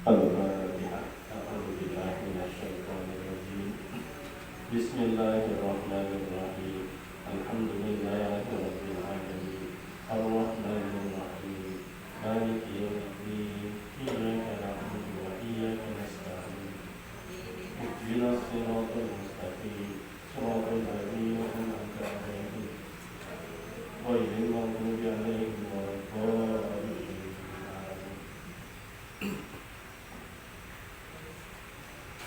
Al-Fatihah. A'udzubillahi minasyaitonir rajim. Bismillahirrahmanirrahim. Alhamdulillahirabbil alamin. Ar-Rahmanir Rahim. Maliki yaumiddin. Iyyaka na'budu wa iyyaka nasta'in. Ihdinas siratal mustaqim. Shiratal ladzina an'amta 'alaihim ghairil maghdubi 'alaihim waladdallin.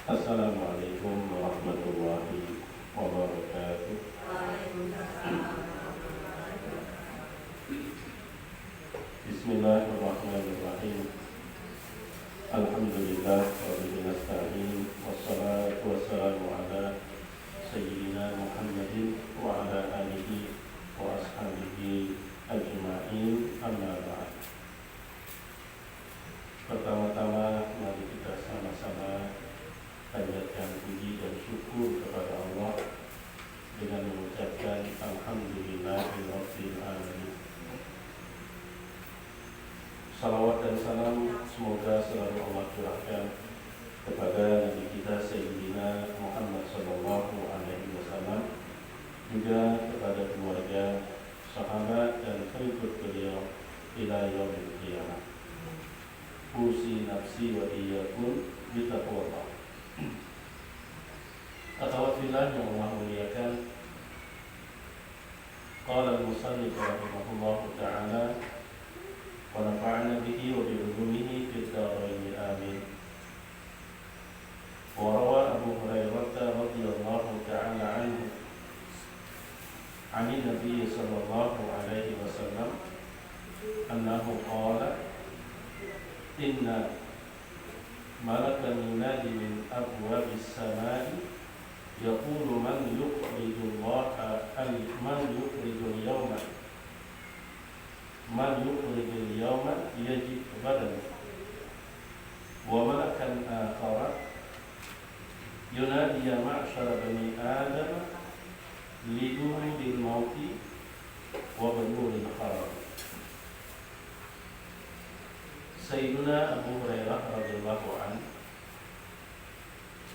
Assalamualaikum warahmatullahi wabarakatuh. Bismillahirrahmanirrahim. Alhamdulillah wa bihi nasta'in. Wassalatu wassalamu ala sayyidina Muhammadin wa ala alihi wa ashabihi ajma'in. Amma ba'd. Pertama-tama mari kita sama-sama panjatkan puji dan syukur kepada Allah dengan mengucapkan Alhamdulillahirabbil alamin. Salawat dan salam semoga selalu Allah curahkan kepada Nabi kita Sayyidina Muhammad sallallahu alaihi wasallam, juga kepada keluarga, sahabat dan pengikut beliau ila yaumil qiyamah. Usi nafsi wa iyyakum bitaqwallah. Akhwat-fillah yang Allah muliakan, qala al-musannif rahimahullahu ta'ala wa nafa'ana bihi wa bi ulumihi fid dharain amin. Wa rawa Abu Hurairah radhiyallahu ta'ala anhu 'ani Nabi sallallahu alaihi wasallam annahu qala inna malakan yunadi min abwabis samai yaqulu man yukhrijul yawma yajid badan wa malakan akhara yunadi ya ma'syara bani adam liduril mauti wa banuril haram. Sayyiduna Abu Hurairah radhiyallahu anhu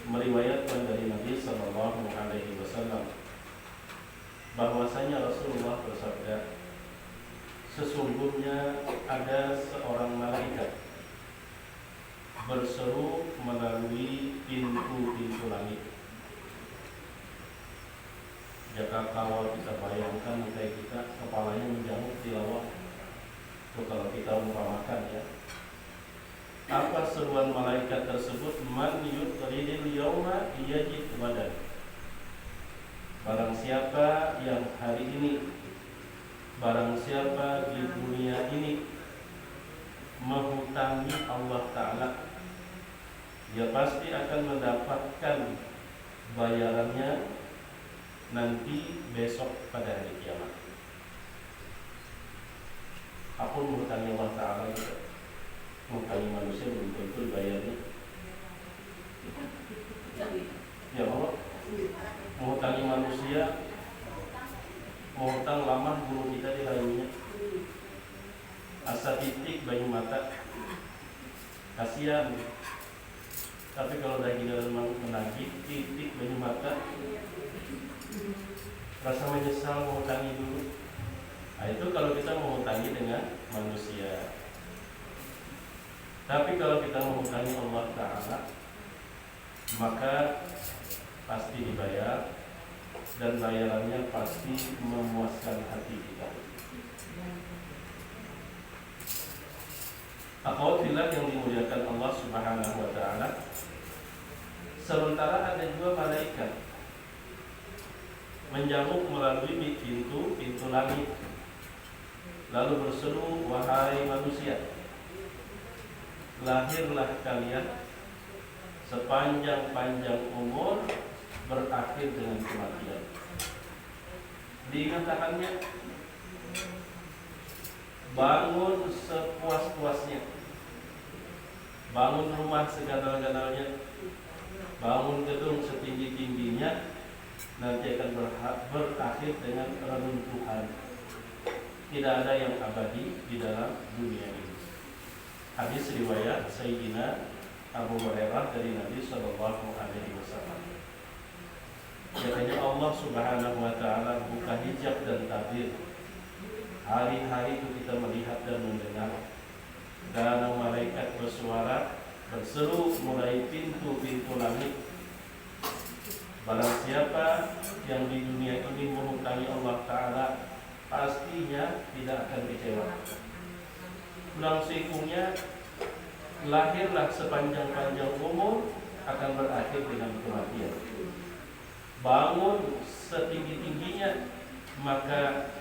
meriwayatkan dari Nabi sallallahu alaihi wasallam bahwasanya Rasulullah bersabda, sesungguhnya ada seorang malaikat berseru melalui pintu-pintu langit. Jika kalau kita bayangkan kayak kita kepalanya menjamuk tilawah, itu kalau kita umpamakan ya. Apa seruan malaikat tersebut? Man yukhrijul yawma yajid badan. Barang siapa yang hari ini, barang siapa di dunia ini menghutangi Allah Ta'ala, dia pasti akan mendapatkan bayarannya nanti besok pada hari kiamat. Aku menghutangi Allah Ta'ala juga. Menghutangi manusia belum tentu bayarnya. Ya Allah, menghutangi manusia, menghutang lama guru kita dirayunya. Asa titik banyu mata, kasihan. Tapi kalau lagi dalam menagih titik banyu mata, rasa menyesal menghutangi dulu. Nah, itu kalau kita menghutangi dengan manusia. Tapi kalau kita menghutangi Allah Ta'ala, maka pasti dibayar, dan bayarannya pasti memuaskan hati kita. Akhwat-fillah yang dimuliakan Allah Subhanahu wa Ta'ala, sementara ada dua malaikat menjamuk melalui pintu langit, lalu berseru, wahai manusia, lahirlah kalian, sepanjang-panjang umur berakhir dengan kematian. Dikatakannya, bangun sepuas-puasnya, bangun rumah segala-galanya, bangun gedung setinggi-tingginya, nanti akan berakhir dengan reruntuhan. Tidak ada yang abadi di dalam dunia ini. Hadis riwayat Sayyidina Abu Hurairah dari Nabi Shallallahu Alaihi Wasallam. Katanya Allah Subhanahu Wa Taala buka hijab dan tabir. Hari-hari itu kita melihat dan mendengar. Dan malaikat bersuara berseru mulai pintu-pintu langit. Barang siapa yang di dunia ini menghutangi Allah Ta'ala, pastinya tidak akan kecewa. Ulang sikungnya, lahirlah sepanjang-panjang umur akan berakhir dengan kematian. Bangun setinggi-tingginya, maka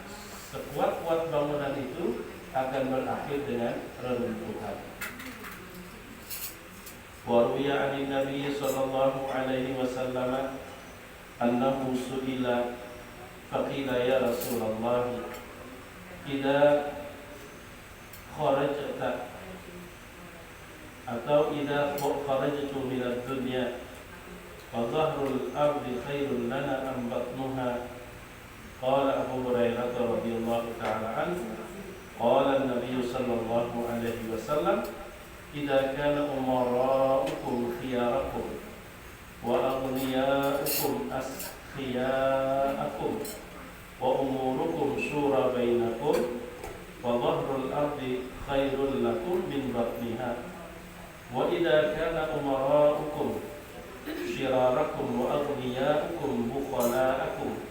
sekuat-kuat bangunan itu akan berakhir dengan reruntuhan. Wa ruwiya 'anil Nabi sallallahu alaihi wasallam annahu su'ila faqila ya Rasulullah idza kharajta atau idza kharajtu min ad-dunya wa dhahrul ardi khairun lana am batnuha. Qala Abu Hurairah radhiyallahu ta'ala anhu qala an-nabiy sallallahu alaihi wasallam idza kana umara'ukum khiyarakum wa aghniya'ukum askhiya'akum wa umurukum syura bainakum wa dhahrul ardi khairul lakum min batniha wa idza kana umara'ukum syirarakum wa aghniya'ukum bukhala'akum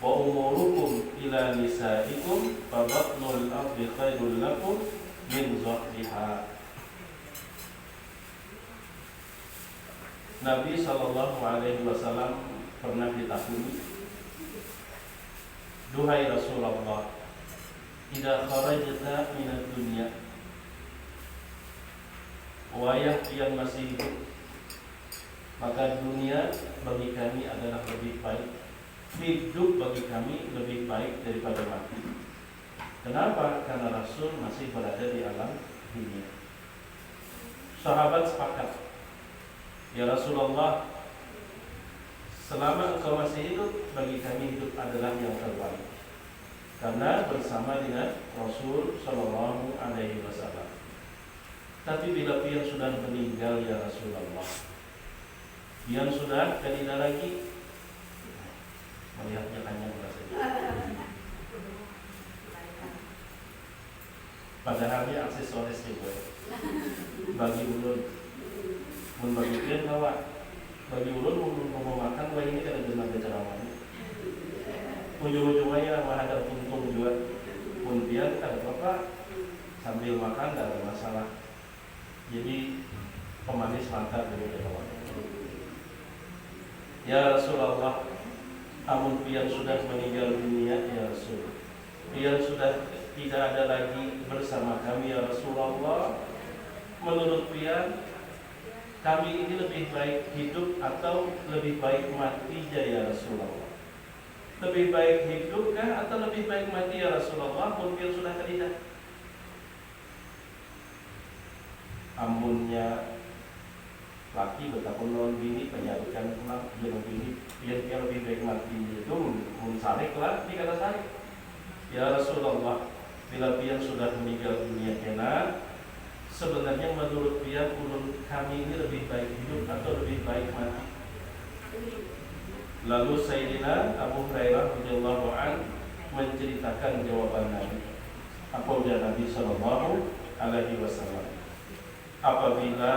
wa umurukum ila nisaikum fa batnul ardi khairul lakum min zahriha. Nabi sallallahu alaihi wasallam pernah ditakuni, duhai Rasulullah, idza kharajta minad dunya, wayah yang masih hidup, maka dunia bagi kami adalah lebih baik, hidup bagi kami lebih baik daripada mati. Kenapa? Karena Rasul masih berada di alam dunia. Sahabat sepakat, ya Rasulullah, selama engkau masih hidup, bagi kami hidup adalah yang terbaik, karena bersama dengan Rasul Sallallahu Alaihi Wasallam. Tapi bila pian sudah meninggal ya Rasulullah, pian sudah tidak lagi, melihatnya hanya rasanya. Padahalnya aksesoris juga bagi ulun, bagi pian kawan, bagi ulun mau makan, wah ini kada benar ceramahnya. Ujung-ujungnya mah ada untung juga, pun pian kada apa-apa, sambil makan tidak ada masalah. Jadi pemanis mantap dulu kawan. Ya Rasulullah, amun pian sudah meninggal dunia ya Rasul, pian sudah tidak ada lagi bersama kami ya Rasulullah. Menurut pian, kami ini lebih baik hidup atau lebih baik mati ya Rasulullah? Lebih baik hidup kah atau lebih baik mati ya Rasulullah? Pun pian sudah tidak. Amunnya laki betapa lawan bini penyarukan pulang jangan bini pian lebih baik mati itu sarik lah di kata sarik. Ya Rasulullah, bila pian sudah meninggal dunia kena, sebenarnya menurut pian ulun kami ini lebih baik hidup atau lebih baik mati? Lalu Sayyidina Abu Hurairah radhiyallahu an menceritakan jawaban Nabi. Apa ujar Nabi sallallahu alaihi wasallam? Apabila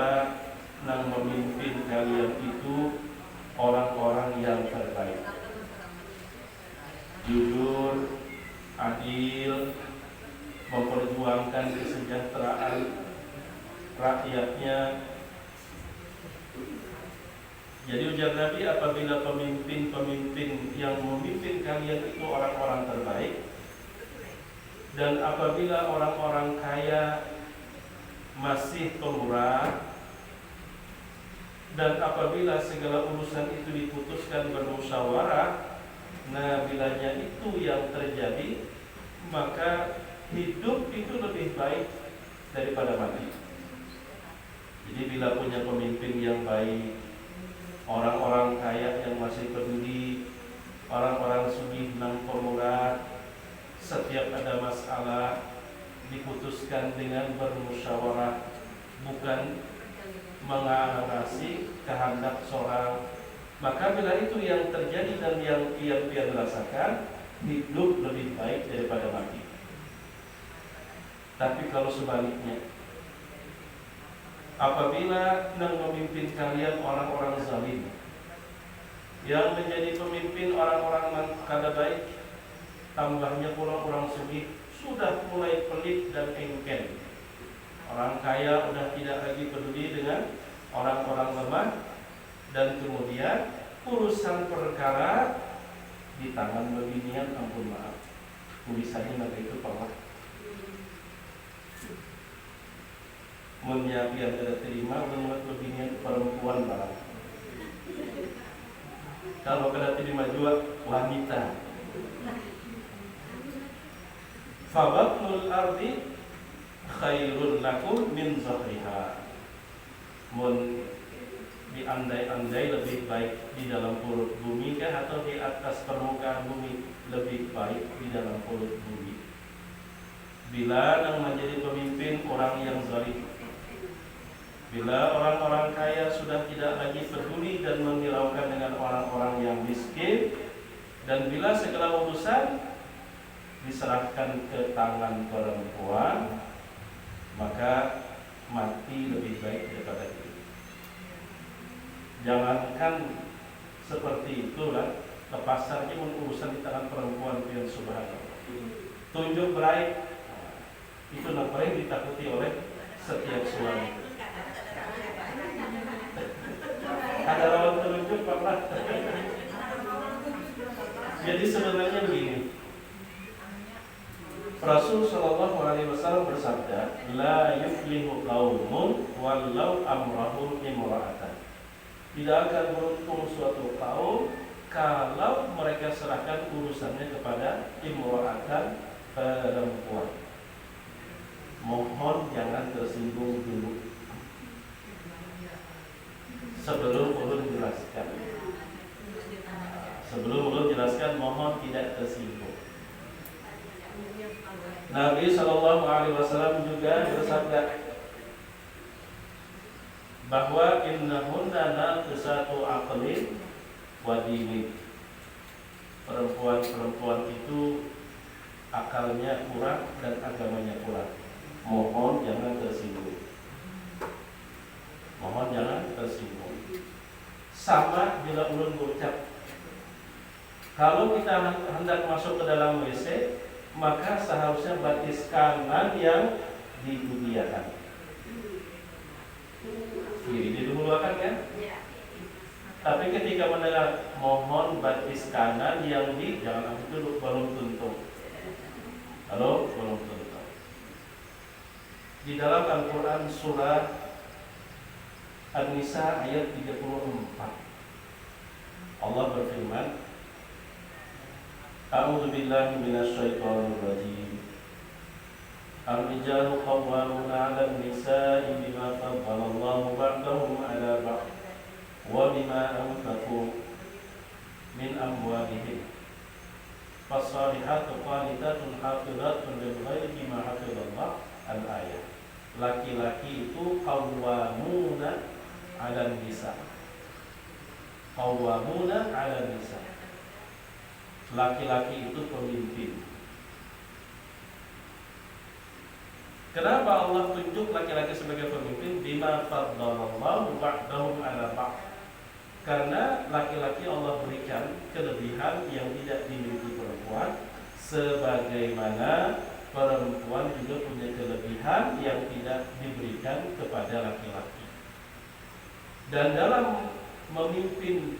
nang memimpin kalian itu orang-orang yang terbaik, jujur, adil, memperjuangkan kesejahteraan rakyatnya. Jadi ujar Nabi, apabila pemimpin-pemimpin yang memimpin kalian itu orang-orang terbaik, dan apabila orang-orang kaya masih pemurah, dan apabila segala urusan itu diputuskan bermusyawarah, nah bilanya itu yang terjadi, maka hidup itu lebih baik daripada mati. Jadi bila punya pemimpin yang baik, orang-orang kaya yang masih peduli, orang-orang sugih nang pemurah, setiap ada masalah diputuskan dengan bermusyawarah, bukan mengawasi kehendak seorang. Maka bila itu yang terjadi dan yang pian-pian rasakan, hidup lebih baik daripada mati. Tapi kalau sebaliknya, apabila yang memimpin kalian orang-orang zalim, yang menjadi pemimpin orang-orang kada baik, tambahnya pula orang sugih, sudah mulai pelit dan engken. Orang kaya sudah tidak lagi peduli dengan orang-orang lemah, dan kemudian urusan perkara di tangan beginian, ampun maaf, tulisannya nanti itu pernah menyiapkan tidak terima menurut beginian perempuan barang. Kalau kada terima juga wanita. Fabatnul ardi khairun lakum min zahriha. Mun diandai-andai lebih baik di dalam perut bumi kah atau di atas permukaan bumi? Lebih baik di dalam perut bumi. Bila yang menjadi pemimpin orang yang zalim, bila orang-orang kaya sudah tidak lagi peduli dan menghiraukan dengan orang-orang yang miskin, dan bila segala urusan diserahkan ke tangan perempuan, maka mati lebih baik daripada itu. Jangankan seperti itulah, ke pasarnya urusan di tangan perempuan, yang subhanallah. Tunjuk berai, itu yang paling ditakuti oleh setiap suami. Ada lawan telunjuk Pak. Jadi sebenarnya begini, Rasul Shallallahu Alaihi Wasallam bersabda, la yuflihu qaumun walau amrahum imra'atan. Tidak akan beruntung suatu kaum kalau mereka serahkan urusannya kepada imra'atan, perempuan. Mohon jangan tersinggung dulu sebelum ulun jelaskan. Sebelum ulun jelaskan, mohon tidak tersinggung. Nabi Shallallahu Alaihi Wasallam juga bersabda bahwa innahunna naqisatu aqlin wa dinin. Perempuan-perempuan itu akalnya kurang dan agamanya kurang. Mohon jangan tersinggung. Mohon jangan tersinggung. Sama bila ulun berucap, kalau kita hendak masuk ke dalam WC, maka seharusnya batis kanan yang dibudiakan. Kiri didahulukan kan? Tapi ketika mendengar mohon batis kanan yang jangan itu belum tentu. Halo, belum tentu. Di dalam Al-Quran surah An-Nisa ayat 34, Allah berfirman, A'udzu billahi minasyaitonir rajim. Ar-rijalu qawwamuna 'alan nisa'i bima faddala Allahu ba'dahum 'ala ba'd wa bima anfaqu min amwalihim. Fas-salihatu qanitatun hafizatun lil ghaibi bima hafizallah. Al-ayat. Laki-laki itu qawwamuna 'alan nisa. Qawwamuna 'alan nisa. Laki-laki itu pemimpin. Kenapa Allah tunjuk laki-laki sebagai pemimpin? Bima faddalallahu ba'dahum 'ala ba'd. Karena laki-laki Allah berikan kelebihan yang tidak dimiliki perempuan, sebagaimana perempuan juga punya kelebihan yang tidak diberikan kepada laki-laki. Dan dalam memimpin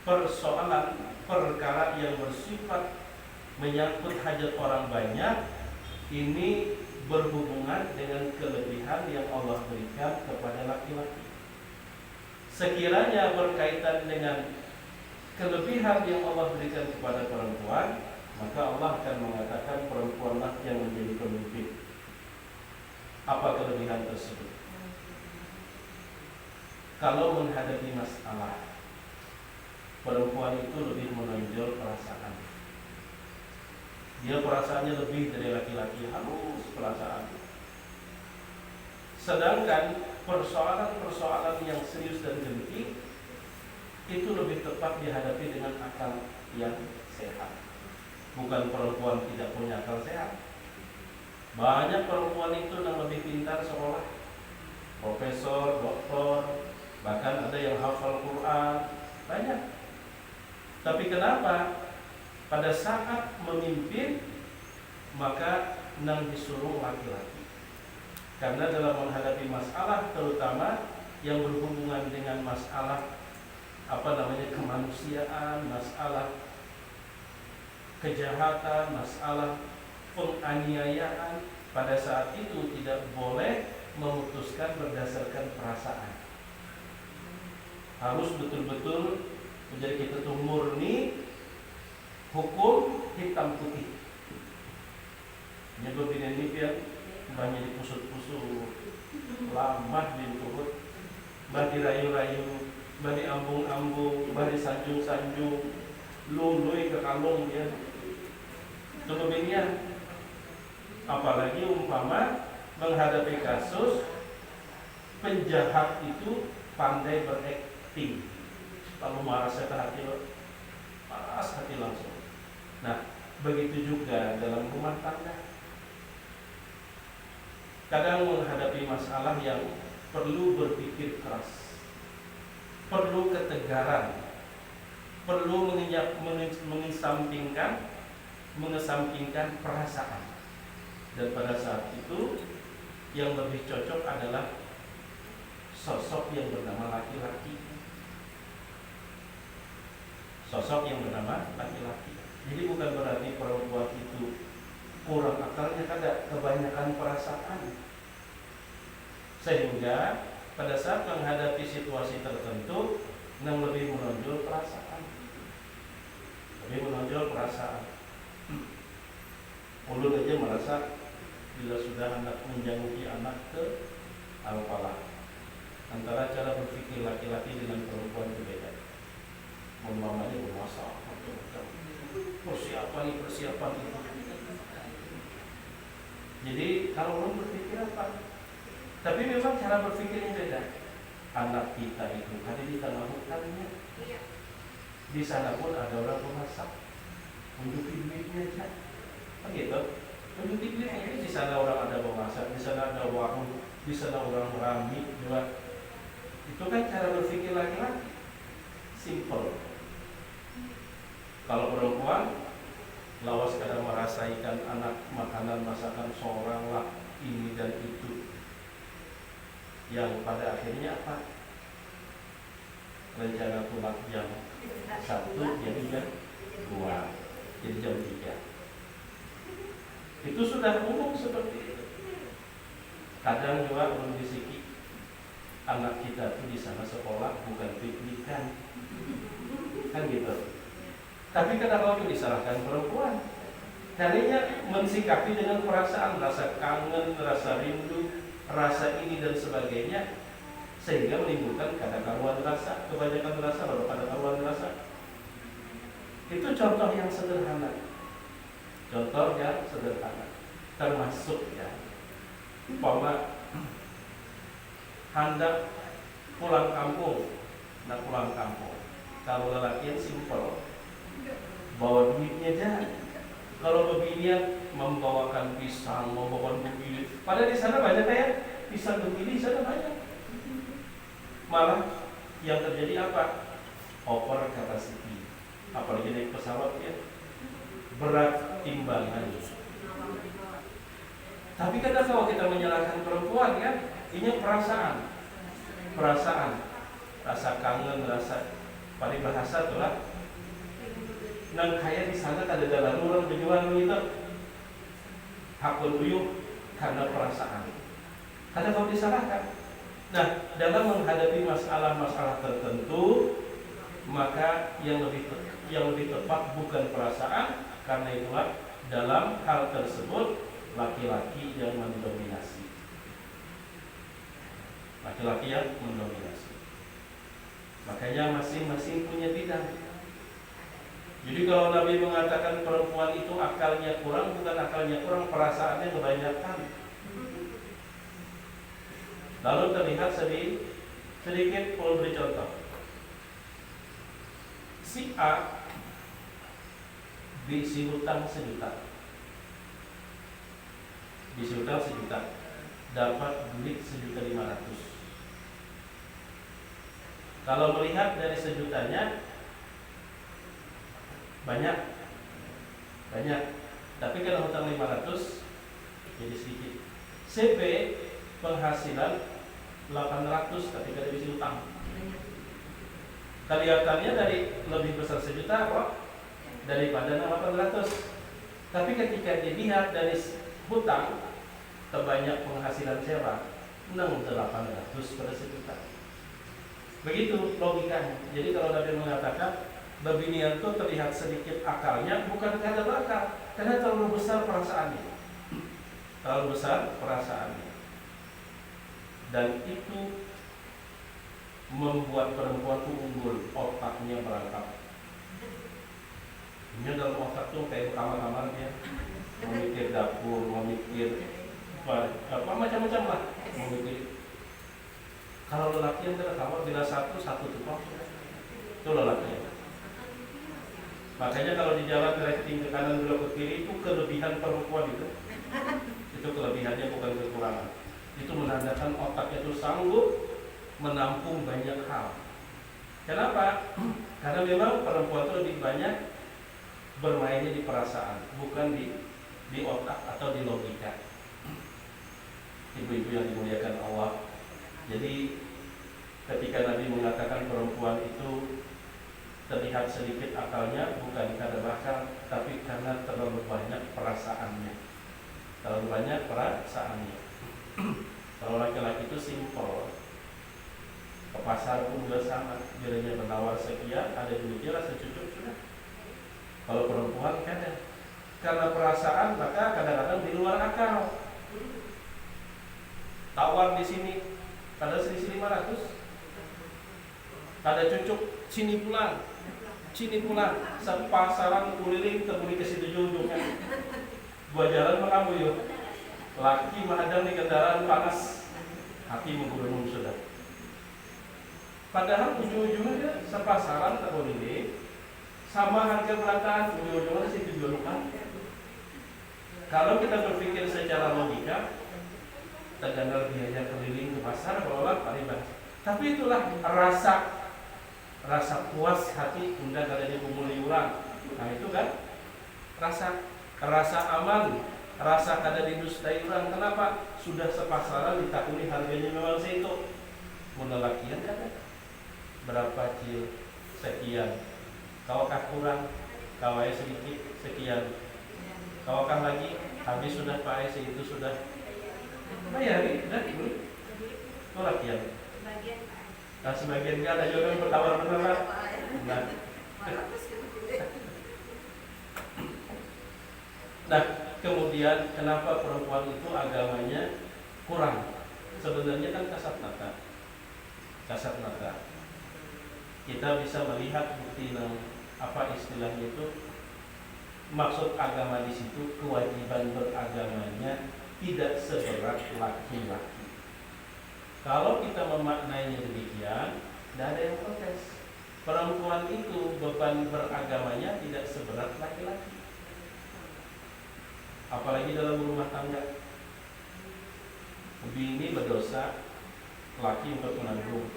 persoalan perkara yang bersifat menyangkut hajat orang banyak, ini berhubungan dengan kelebihan yang Allah berikan kepada laki-laki. Sekiranya berkaitan dengan kelebihan yang Allah berikan kepada perempuan, maka Allah akan mengatakan perempuanlah yang menjadi pemimpin. Apa kelebihan tersebut? Kalau menghadapi masalah, perempuan itu lebih menonjol perasaan. Dia perasaannya lebih dari laki-laki, halus perasaan. Sedangkan persoalan-persoalan yang serius dan genting itu lebih tepat dihadapi dengan akal yang sehat. Bukan perempuan tidak punya akal sehat. Banyak perempuan itu yang lebih pintar sekolah, profesor, doktor, bahkan ada yang hafal Quran, banyak. Tapi kenapa pada saat memimpin maka nang disuruh laki-laki? Karena dalam menghadapi masalah, terutama yang berhubungan dengan masalah kemanusiaan, masalah kejahatan, masalah penganiayaan, pada saat itu tidak boleh memutuskan berdasarkan perasaan. Harus betul-betul menjadi kita tuh murni, hukum hitam putih. Nyebut ini ya, banyak dipusut-pusut, lamah diturut, bah dirayu-rayu, bah diambung-ambung, bah disanjung-sanjung, lului ke kalung dia. Selebihnya, apalagi umpama menghadapi kasus penjahat itu pandai berakting, lalu marah ke hati lo, paras hati langsung. Nah, begitu juga dalam rumah tangga. Kadang menghadapi masalah yang perlu berpikir keras, perlu ketegaran, perlu mengesampingkan perasaan. Dan pada saat itu yang lebih cocok adalah sosok yang bernama laki-laki. Sosok yang bernama laki-laki. Jadi bukan berarti perempuan itu kurang akalnya, kada, kebanyakan perasaan. Sehingga pada saat menghadapi situasi tertentu yang lebih menonjol perasaan. Lebih menonjol perasaan. Ulun aja merasa bila sudah anak menjangki anak ke al-falah, antara cara berpikir laki-laki dengan perempuan itu beda. Mamanya bermasalah, persiapan itu. Jadi kalau orang berpikir apa? Tapi memang cara berpikirnya beda. Anak kita itu ada di tengah hutannya. Di sana pun ada orang memasak. Tunjukin duitnya aja. Begitu. Tunjukin duitnya. Di sana orang ada memasak, di sana ada warung, di sana orang merami juga. Itu kan cara berpikir laki-laki. Simple. Kalau perempuan lawas kadang merasakan anak makanan masakan seorang lah, ini dan itu, yang pada akhirnya apa? Rencana pulang jam 1 jadi jam 2, jadi jam 3. Itu sudah umum seperti itu. Kadang juga belum disiki anak kita itu di sana sekolah bukan piknikan, kan gitu. Tapi kenapa itu disalahkan perempuan? Karena mensikapi dengan perasaan, rasa kangen, rasa rindu, rasa ini dan sebagainya, sehingga menimbulkan kadakaruan rasa, kebanyakan rasa lalu kadakaruan rasa. Itu contoh yang sederhana. Contoh yang sederhana. Termasuk ya, umpama hendak pulang kampung, kalau lelaki yang simpel, bawa duitnya aja. Kalau beginian membawakan pisang, membawakan begini. Padahal di sana banyak ya pisang begini, di sana banyak. Malah yang terjadi apa? Over capacity. Apalagi naik pesawat ya, berat timbangan. Tapi kadang kalau kita menyalahkan perempuan kan, ini perasaan, rasa kangen, rasa pada bahasa itulah. Nang kaya di sana kada dalam orang berjuang gitu, hakul uyuh karena perasaan. Kada kau disalahkan. Nah, dalam menghadapi masalah-masalah tertentu, maka yang lebih tepat bukan perasaan, karena itulah dalam hal tersebut laki-laki yang mendominasi. Laki-laki yang mendominasi. Makanya masing-masing punya bidang. Jadi kalau Nabi mengatakan perempuan itu akalnya kurang, bukan akalnya kurang, perasaannya kebanyakan. Lalu terlihat sedikit perlu beri contoh. Si A diisi hutang 1 juta. Diisi hutang 1 juta, dapat duit 1.500.000. Kalau melihat dari 1 jutanya banyak, tapi kalau hutang 500 jadi sedikit. CB penghasilan 800 ketika diisi hutang. Kelihatannya dari lebih besar 1 juta kok daripada 800. Tapi ketika dilihat dari hutang terbanyak penghasilan sewa 800 pada 1 juta. Begitu logikanya. Jadi kalau Nabi mengatakan babinian itu terlihat sedikit akalnya, bukan karena akal, karena terlalu besar perasaannya. Terlalu besar perasaannya. Dan itu membuat perempuan itu unggul, otaknya berangkat. Ini dalam otak tuh kayak kamar-kamar dia, memikir dapur, memikir apa macam-macam lah, memikir. Kalau lelaki yang kamar bila satu tukang, itu lelaki. Makanya kalau di jalan drifting ke kanan belok ke kiri itu kelebihan perempuan itu. Itu kelebihannya bukan kekurangan. Itu menandakan otaknya itu sanggup menampung banyak hal. Kenapa? Karena memang perempuan itu lebih banyak bermainnya di perasaan, bukan di otak atau di logika. Ibu-ibu yang dimuliakan Allah. Jadi ketika Nabi mengatakan perempuan itu terlihat sedikit akalnya, bukan karena akal, tapi karena terlalu banyak perasaannya. Terlalu banyak perasaannya. Kalau laki-laki itu simpel. Ke pasar pun juga sama, bilanya menawar sekian, ada duitnya rasa cukup sudah. Kalau perempuan kan karena perasaan, maka kadang-kadang di luar akal. Tawar di sini, ada selisih 500. Ada cucuk, sini pulang, sepasaran kuliling terbuli ke situ ujungnya. Gua jalan mengamu yuk. Laki menghadang di kendaraan panas, hati menggunung sudah. Padahal ujung-ujungnya sepasaran terbuli sama harga berangkat, ujung-ujungnya situ jualan. Kalau kita berpikir secara logika, tergantung biaya keliling ke pasar, bawa paling banyak. Tapi itulah rasa puas hati unda kalau dipunguli orang. Nah itu kan rasa aman, rasa kada didustai orang. Kenapa? Sudah sepasaran ditakuni harganya memang segitu. Mun lelakian kan berapa cil sekian. Kawakah kurang, kawai sedikit sekian. Kawakah lagi habis sudah pakai segitu sudah. Bayari dan dibeli. Itu lelakian. Nah sebagian ada juga yang bertawar benar. Nah kemudian kenapa perempuan itu agamanya kurang? Sebenarnya kan kasat mata. Kita bisa melihat bukti apa istilahnya itu. Maksud agama di situ kewajiban beragamanya tidak seberat laki-laki. Kalau kita memaknainya demikian, tidak ada yang protes. Perempuan itu beban beragamanya tidak seberat laki-laki. Apalagi dalam rumah tangga. Bini berdosa, laki untuk menanggung.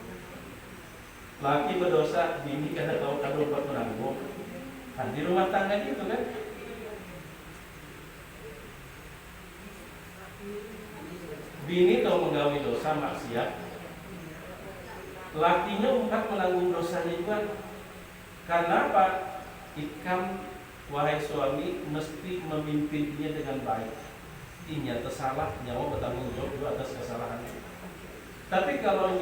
Laki berdosa, bini kada tahu kado buat menanggung. Nah, di rumah tangga itu kan. Bini tahu menggawi dosa maksiat, lakinya umpat menanggung dosanya juga. Karena apa? Ikam wahai suami mesti memimpinnya dengan baik. Inya tersalah, nyawa bertanggung jawab juga atas kesalahannya. Tapi kalau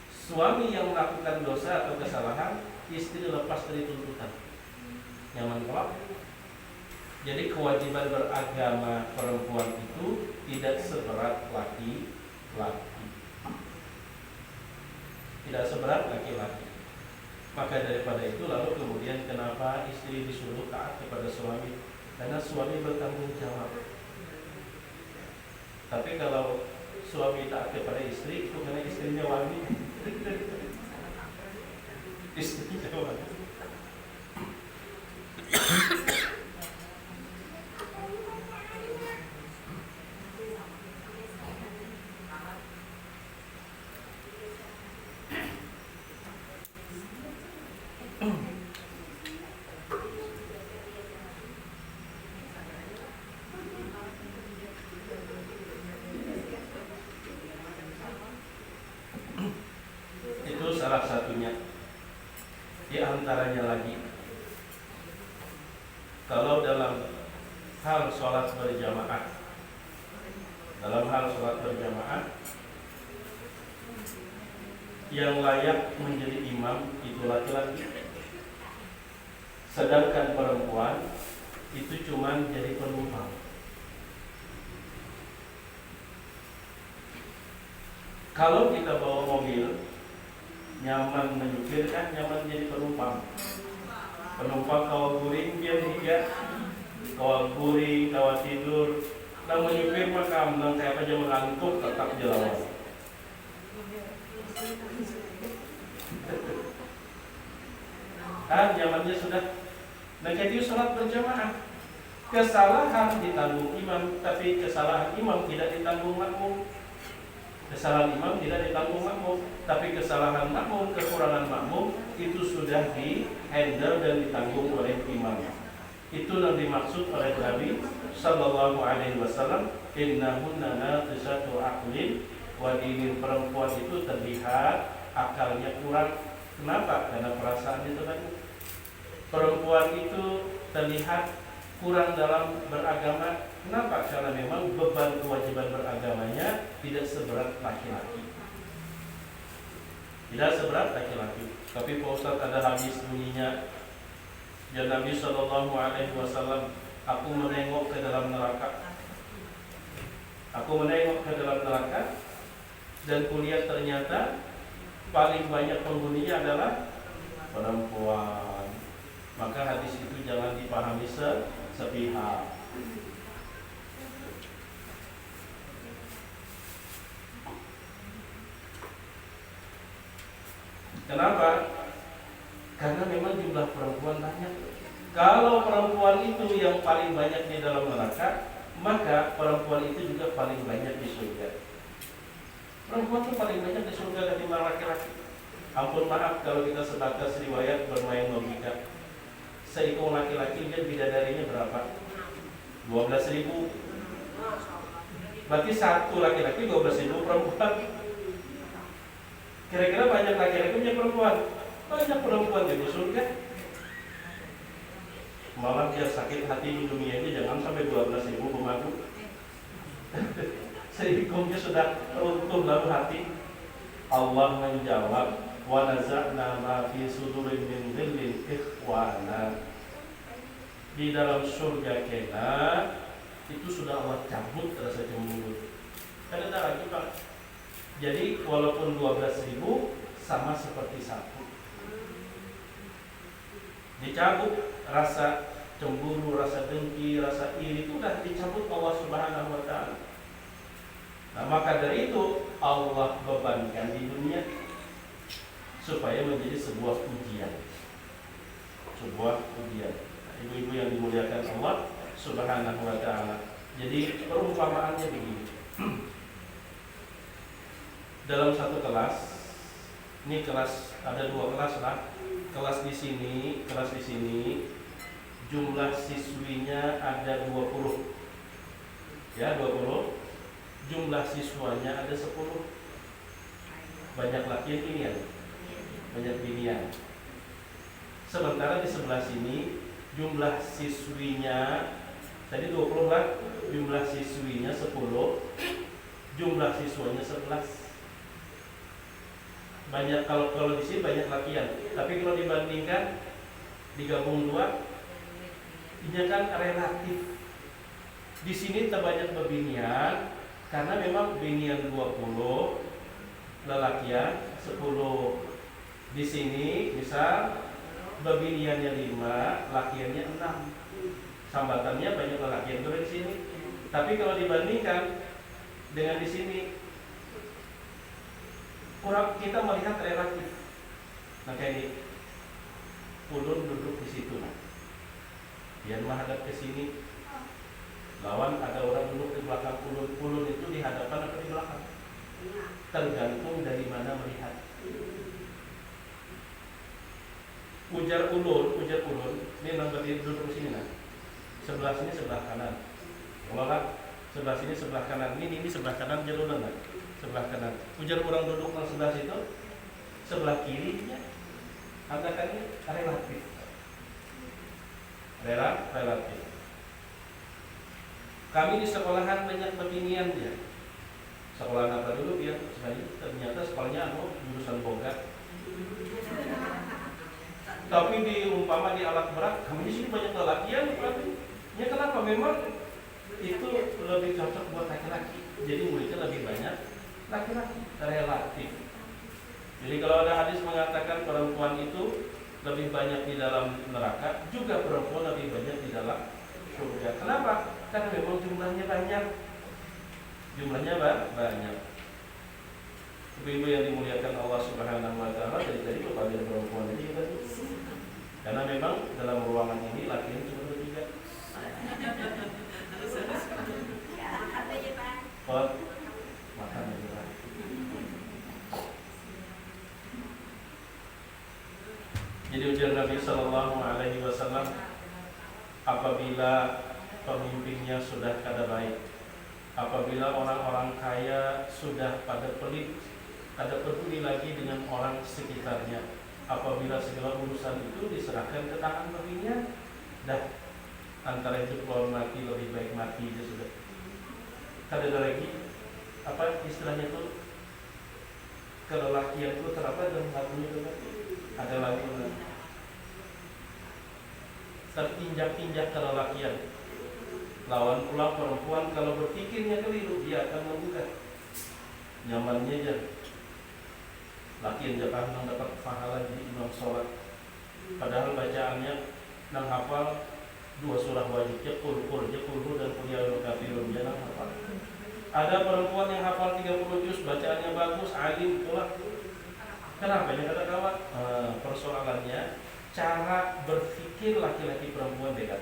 suami yang melakukan dosa atau kesalahan, istri lepas dari tuntutan. Nyaman kelak. Jadi kewajiban beragama perempuan itu tidak seberat laki-laki. Tidak seberat laki-laki. Maka daripada itu lalu kemudian kenapa istri disuruh taat kepada suami? Karena suami bertanggung jawab. Tapi kalau suami taat kepada istri itu karena istrinya wali. Istrinya wali. Itu salah satunya. Di antaranya lagi, kalau dalam hal sholat berjamaah, yang layak menjadi imam itu laki-laki, sedangkan perempuan itu cuma jadi penumpang. Kalau kita bawa mobil, nyaman menyupir kan, nyaman jadi penumpang. Penumpang kawal guring biar higa, kawal guring, kawal tidur. Nang menyupir maka nang kayak aja mengantuk tetap jalan. Kan nyamannya sudah. Nah jadi sholat berjamaah, kesalahan ditanggung imam, tapi kesalahan imam tidak ditanggung makmum. Kesalahan imam tidak ditanggung makmum, tapi kesalahan makmum, kekurangan makmum itu sudah di-handle dan ditanggung oleh imam. Itu yang dimaksud oleh Nabi sallallahu alaihi wasallam, innahunna naqisatu aqlin wa dinin. Perempuan itu terlihat akalnya kurang. Kenapa? Karena perasaan itu tadi. Perempuan itu terlihat kurang dalam beragama. Kenapa? Karena memang beban kewajiban beragamanya tidak seberat laki-laki. Tidak seberat laki-laki. Tapi Pak Ustaz ada hadis bunyinya, ya Nabi sallallahu alaihi wasallam, aku menengok ke dalam neraka. Aku menengok ke dalam neraka dan kulihat ternyata paling banyak penghuninya adalah perempuan. Maka hadis itu jangan dipahami sepihak. Kenapa? Karena memang jumlah perempuan banyak. Kalau perempuan itu yang paling banyak di dalam neraka, maka perempuan itu juga paling banyak di surga. Perempuan itu paling banyak di surga ketimbang laki-laki. Ampun maaf kalau kita sebatas riwayat bermain logika. Seikung laki-laki dia bidadarinya berapa? 12.000. Berarti satu laki-laki 12.000 perempuan. Kira-kira banyak laki-laki punya perempuan? Banyak perempuan di surga. Malah biar sakit hati di dunia ini jangan sampai 12.000 pemadu. Seikungnya sudah runtuh dalam hati. Allah menjawab, wa naza'na ma fi sudurin min dhillin ikhwana. Di dalam surga kena itu sudah Allah cabut rasa cemburu. Kan ada lagi Pak. Jadi walaupun 12.000 sama seperti satu. Dicabut rasa cemburu, rasa dengki, rasa iri itu sudah dicabut Allah Subhanahu wa taala. Nah, maka dari itu Allah bebankan di dunia supaya menjadi sebuah ujian. Sebuah ujian. Nah, ibu-ibu yang dimuliakan Allah Subhanahu wa taala. Jadi perumpamaannya begini. Dalam satu kelas, ini kelas ada 2 kelas lah. Kelas di sini jumlah siswinya ada 20. Ya, 20. Jumlah siswanya ada 10. Banyak laki binian. Banyak binian. Sementara di sebelah sini jumlah siswinya tadi 20 lah, jumlah siswinya 10, jumlah siswanya 11. Banyak kalau di sini banyak lakian, tapi kalau dibandingkan digabung 2, ini kan relatif. Di sini terbanyak bebinian karena memang binian 20, lelakian 10. Di sini misal bebiniannya 5, lakiannya 6. Sambatannya banyak lelakian dari sini. Tapi kalau dibandingkan dengan di sini kurang kita melihat relatif. Nah kayak ini, ulun duduk di situ, dia menghadap ke sini, lawan ada orang duduk di belakang ulun. Ulun itu di hadapan atau di belakang? Tergantung dari mana melihat. Ujar ulun, ini yang berdiri duduk di sini sebelah sini sebelah kanan. Kalau sebelah sini sebelah kanan, ini sebelah kanan jalur sebelah kanan. Ujar orang duduk di sebelah situ, sebelah kirinya, katakannya relatif. Relatif. Kami di sekolahan banyak pembinian dia. Sekolah apa dulu dia? Ternyata sekolahnya jurusan boga. Tapi di umpama di alat berat, kami di sini banyak lelakian. Ya kenapa? Memang itu lebih cocok buat laki-laki. Jadi muridnya lebih banyak laki-laki. Relatif. Jadi kalau ada hadis mengatakan perempuan itu lebih banyak di dalam neraka, juga perempuan lebih banyak di dalam surga. Kenapa? Karena memang jumlahnya banyak. Banyak. Ibu-ibu yang dimuliakan Allah Subhanahu wa taala, dari kepada perempuan ini juga. Karena memang dalam ruangan ini laki-laki cuma bertiga. Makan aja. Jadi ujar Nabi Sallallahu Alaihi Wasallam, apabila pemimpinnya sudah kada baik, apabila orang-orang kaya sudah pada pelit, kada peduli lagi dengan orang sekitarnya, apabila segala urusan itu diserahkan ke tangan pemimpinnya, dah antara hidup lawan mati lebih baik mati aja sudah. Kada ada lagi apa istilahnya itu, kelelakian itu terapa dalam lagu itu kan? Ada lagu terinjak-injak kelelakian. Lawan pula perempuan kalau berpikirnya keliru, dia akan menggugat. Nyamannya aja. Laki yang jangan dapat pahala jadi imam sholat. Padahal bacaannya nang hafal 2 surah wajibnya Qul dan Qul ya ayyuhal kafirun, dia nang hafal. Ada perempuan yang hafal 30 juz, bacaannya bagus, alim pula. Kenapa ini kata kawan? Persoalannya cara berpikir laki-laki perempuan beda.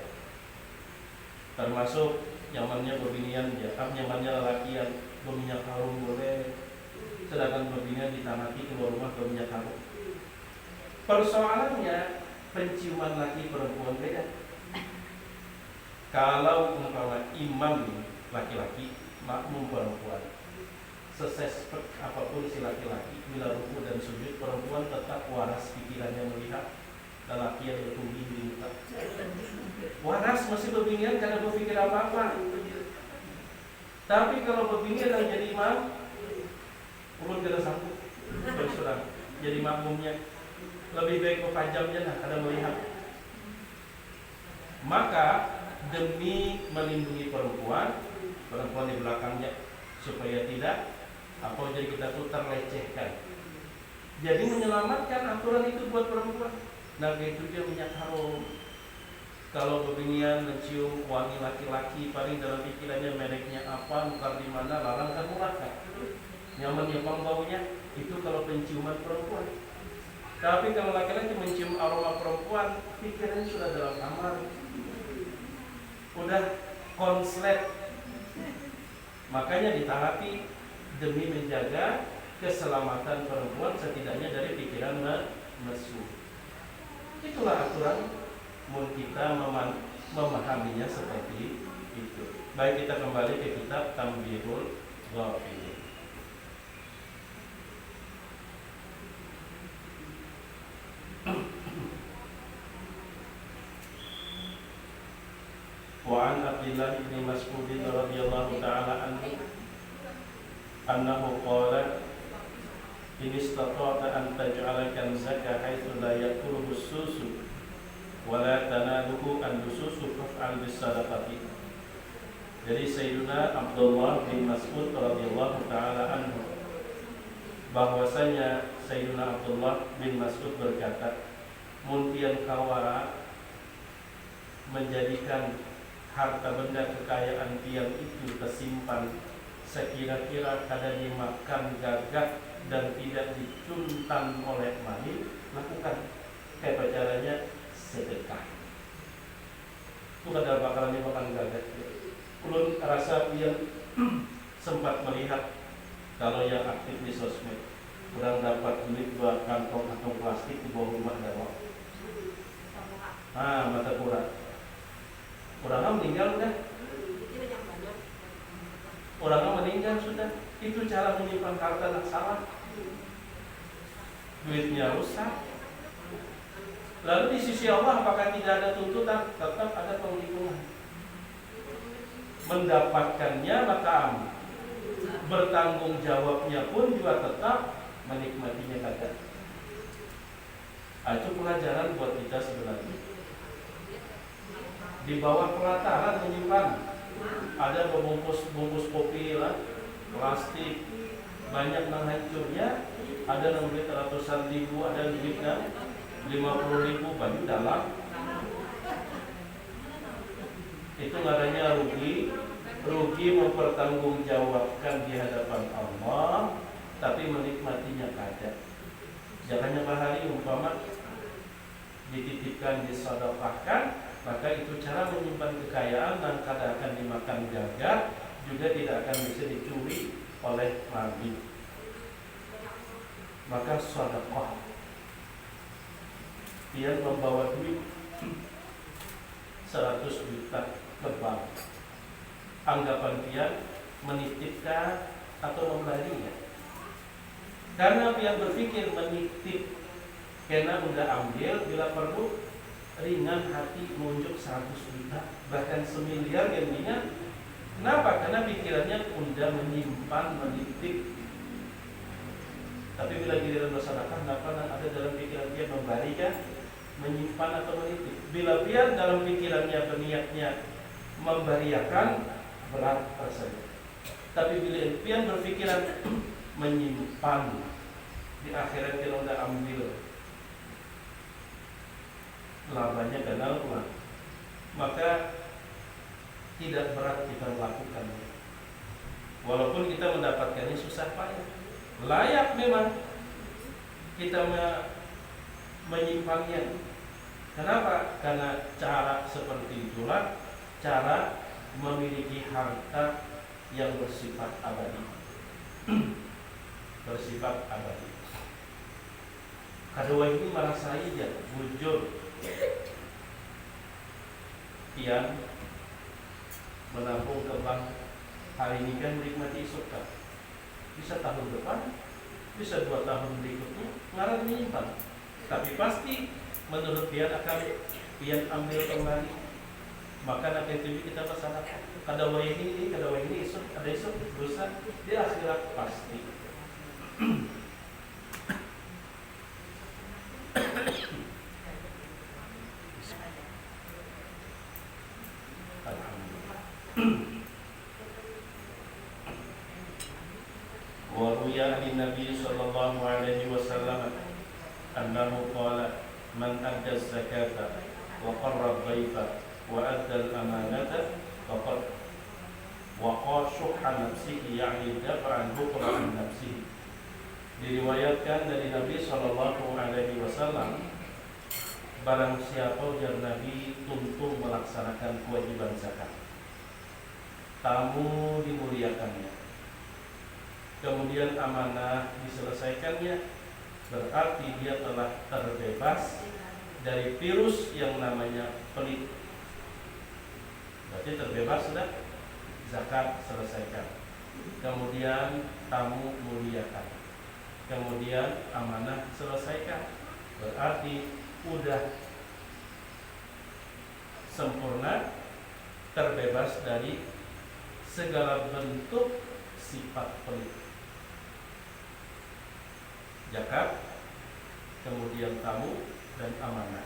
Termasuk nyamannya berbinian, nyamannya lelakian, berminyak harum boleh, sedangkan berbinian ditamati keluar rumah berminyak harum. Persoalannya penciuman laki perempuan beda. Kalau umpama imam laki-laki, makmum perempuan, sesespek apapun si laki-laki, bila ruku dan sujud, perempuan tetap waras pikirannya melihat lelaki yang bertumbuh di muka. Waras masih berbinian karena berpikir apa-apa. Tapi kalau berbinian dan jadi imam, ulun tidak sanggup bersurang jadi makmumnya. Lebih baik berpajamnya lah karena melihat. Maka demi melindungi perempuan di belakangnya supaya tidak jadi kita tuh terlecehkan. Jadi menyelamatkan aturan itu buat perempuan. Nah itu dia minyak harum. Kalau berbinian mencium wangi laki-laki, paling dalam pikirannya mereknya apa, nukar di mana, larang kan murah kan. Nyaman ya baunya, itu kalau penciuman perempuan. Tapi kalau laki-laki mencium aroma perempuan, pikirannya sudah dalam kamar, udah konslet. Makanya ditaati demi menjaga keselamatan perempuan setidaknya dari pikiran mesum. Itulah aturan, mun kita memahaminya seperti itu. Baik, kita kembali ke kitab Tanbihul Ghafilin. Wa an Abdullah bin Mas'ud radhiyallahu ta'ala anhu annahu qala in istata'ta an taj'ala kanzaka haitsu la ya'kuluhu as-susu wa la tanaluhu an-dususu faf'al bis-sadaqati. Dari Sayyidina Abdullah bin Mas'ud radhiyallahu ta'ala anhu bahwasanya Sayyidina Abdullah bin Mas'ud berkata, muntian kawara menjadikan harta benda kekayaan tiang itu tersimpan sekira-kira kada dimakan gagak dan tidak dicuntan oleh mani, lakukan. Kayak caranya sedekah. Itu kadang bakalan makan gagal. Ulun rasa yang sempat melihat kalau yang aktif di sosmed, kurang dapat duit buat kantong plastik di bawah rumah dalam. Mata kurang. Orangnya meninggal udah. Orangnya meninggal sudah. Itu cara menyimpan harta yang salah. Duitnya rusak. Lalu di sisi Allah apakah tidak ada tuntutan? Tetap ada penghitungan. Mendapatkannya maka aman. Bertanggung jawabnya pun juga tetap menikmatinya kagak. Itu pelajaran buat kita sebenarnya. Di bawah pelataran menyimpan ada bungkus kopi lah, plastik, banyak yang hancurnya, ada yang duit ratusan ribu, ada duitnya 50.000 baju dalam. Itu ngaranya rugi mempertanggungjawabkan di hadapan Allah, tapi menikmatinya kada. Jangan bahari umpama dititipkan, disedekahkan, maka itu cara menyimpan kekayaan dan kada akan dimakan jagat, juga tidak akan bisa dicuri oleh maling. Maka sedekah. Dia membawa duit 100 juta ke bank. Anggapan dia menitipkan atau memberinya. Karena dia berpikir menitip, karena udah ambil, bila perlu ringan hati menunjuk 100 juta, bahkan 1 miliar jadinya. Kenapa? Karena pikirannya udah menyimpan, menitip. Tapi bila giliran bersedekah, ada dalam pikiran dia memberikan, menyimpan atau menitip. Bila dia dalam pikirannya berniatnya memberiakan, berat tersebut. Tapi bila dia berpikiran menyimpan, di akhirat dia udah ambil, labanya kenal uang, maka tidak berat kita melakukannya. Walaupun kita mendapatkannya susah payah, layak memang kita menyimpannya. Kenapa? Karena cara seperti itulah cara memiliki harta yang bersifat abadi. Bersifat abadi. Kedua ini merasai ya, bujur yang menampung ke bank. Hari ini kan menikmati surga. Bisa tahun depan, bisa 2 tahun berikutnya ngarang menyimpan. Tapi pasti menurut dia akan dia ambil kembali. Maka nanti itu kita pesan kada wae ini isuk, ada isuk dosa di akhirat pasti. Wa ruya an-nabi sallallahu alaihi wasallam annahu qala man adda az-zakata wa qarra ad-dayfa wa adda al-amanata faqad waqa syuhha nafsihi, ya'ni dafa'an bukra an nafsihi. Diriwayatkan dari Nabi sallallahu alaihi wasallam, barang siapa ujar Nabi tuntung melaksanakan kewajiban zakat, tamu dimuliakannya, kemudian amanah diselesaikannya, berarti dia telah terbebas dari virus yang namanya pelit. Berarti terbebas sudah, zakat selesaikan, kemudian tamu muliakan, kemudian amanah selesaikan, berarti udah sempurna, terbebas dari segala bentuk sifat pelit. Zakat, kemudian tamu dan amanah.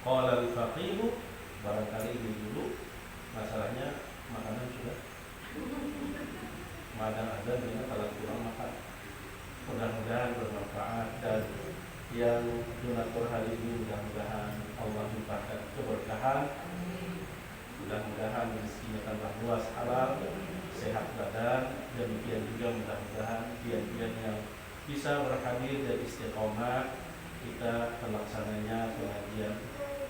Qala al-faqihu, barangkali ini dulu masalahnya makanan sudah madang azan dengan kalau kurang makan. Mudah-mudahan bermanfaat, dan yang donatur hari ini mudah-mudahan Allah limpahkan keberkahan, mudah-mudahan rezekinya tambah luas halal, sehat badan. Demikian juga mudah-mudahan kian-kian yang bisa berhadir dan istiqomah kita pelaksananya pengajian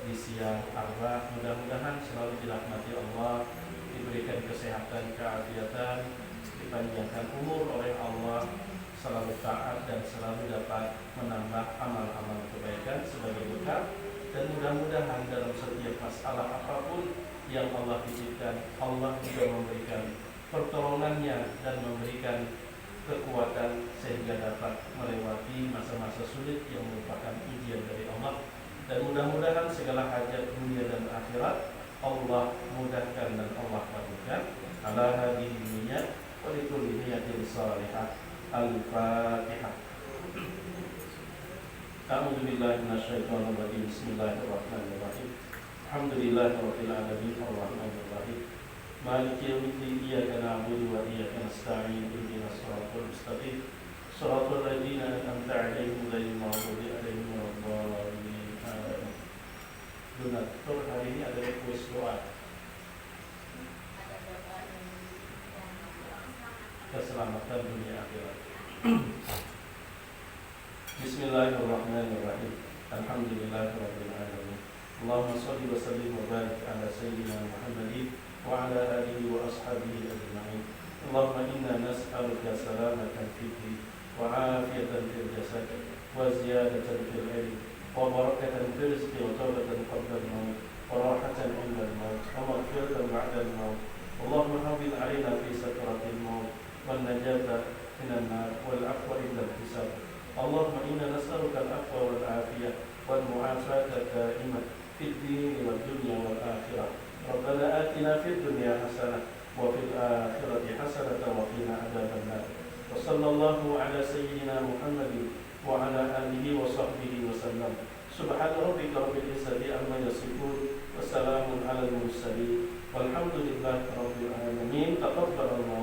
di siang Arba. Mudah-mudahan selalu dirahmati Allah, diberikan kesehatan, keafiatan, dipanjangkan umur oleh Allah, selalu taat dan selalu dapat menambah amal-amal kebaikan sebagai bekal. Dan mudah-mudahan dalam setiap masalah apapun yang Allah titipkan, Allah juga memberikan pertolongannya dan memberikan kekuatan sehingga dapat melewati masa-masa sulit yang merupakan ujian dari Allah. Dan mudah-mudahan segala hajat dunia dan akhirat Allah mudahkan dan Allah kabulkan. Ala hadhihi niyyat wa likulli niyatin shalihah. Al-Fatihah. A'udzu billahi minasyaitonir rajim. Bismillahirrahmanirrahim. Alhamdulillahirabbil alamin arrahmanir rahim. Maliki yaumiddin. Iyyaka na'budu wa iyyaka nasta'in. Ihdinas siratal mustaqim. Shiratal ladzina an'amta 'alaihim ghairil maghdubi 'alaihim waladdallin. Donatur hari ini ada kuis doa. Keselamatan dunia akhirat. Bismillahirrahmanirrahim. Alhamdulillahirabbil alamin. Allahumma shalli wa sallim wa barik ala sayyidina Muhammadin wa ala alihi wa ashabihi ajma'in. Allahumma inna nas'aluka salamatan fid wa afiyatan fil jasad wa ziyadatan fil ilm wa barakatan fil rizqi wa tawbatan qabla al-maut wa rahatan 'inda al-maut wa maghfiratan ba'da al-maut. Allahumma hawwin 'alaina fi sakratil maut wan najata minan nar wal 'afwa 'inda al-hisab. Allahumma inna nas'aluka al-'afwa wal 'afiyah wal mu'afata da'imah fid din wad dunya wal akhirah. Rabbana atina fid dunya hasanah wa fil akhirati hasanah wa qina adzabannar. Wa sallallahu ala sayyidina Muhammadin wa ala alihi wa sahbihi wa sallam. Subhana rabbika rabbil izzati amma yasifun wa salamun alal mursalin walhamdulillahi rabbil alamin. Taqabbalallahu